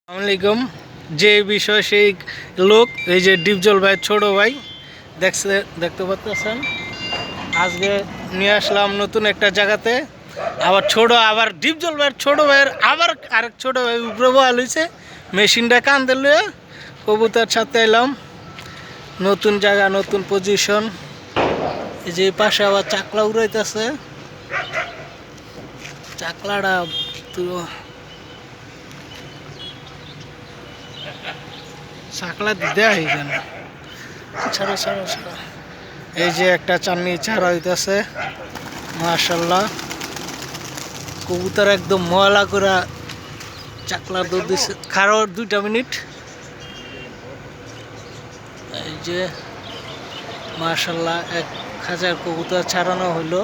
আসসালামাইকুম। যে বিষয় সেই লোক এই যে ডিপজল ভাই ছোট ভাই দেখতে পাচ্ছেন। আজকে নিয়ে আসলাম নতুন একটা জায়গাতে, আবার ডিপজল ভাইয়ের ছোট ভাইয়ের আবার আরেক ছোট ভাই উপরে বহাল হয়েছে মেশিনটা কান্দে লয়ে কবুতার সাথে এলাম। নতুন জায়গা, নতুন পজিশন। এই যে পাশে আবার চাকলা উড়াইতেছে, চাকলাটা তো চাকলা দেওয়া হয়েছে না। ছাড়ো ছাড়ো ছাড়ো। এই যে একটা চাননি ছাড়া হইতেছে, মাশাল্লাহ। কবুতর একদম ময়লা করে চাকলা দুধ দিচ্ছে। খারো 2টা মিনিট। এই যে মাশাল্লাহ 1000 কবুতর ছাড়ানো হইলো।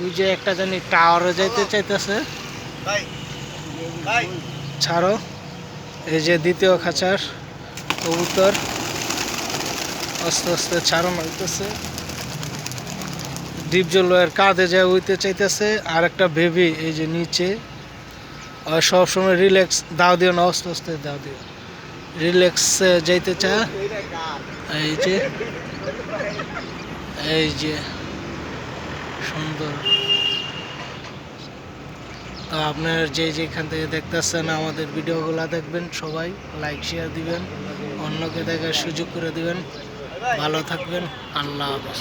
এই যে একটা জানি টাওয়ারে যাইতে চাইতেছে, ছাড়ো। এই যে দ্বিতীয় খাঁচার কবুতর আস্তে আস্তে ছাড়ানো হইতেছে। ডিপজলের কাঁধে যায় উইতে চাইতেছে। আর একটা বেবি এই যে নিচে, আর সবসময় রিল্যাক্স দাও দিও না, আস্তে আস্তে দাও দিও, রিল্যাক্সে যাইতে চায়। এই যে সুন্দর। তো আপনার যেখান থেকে দেখতেছেন আমাদের ভিডিওগুলো দেখবেন, সবাই লাইক শেয়ার দিবেন, অন্যকে দেখার সুযোগ করে দিবেন। ভালো থাকবেন। আল্লাহ হাফেজ।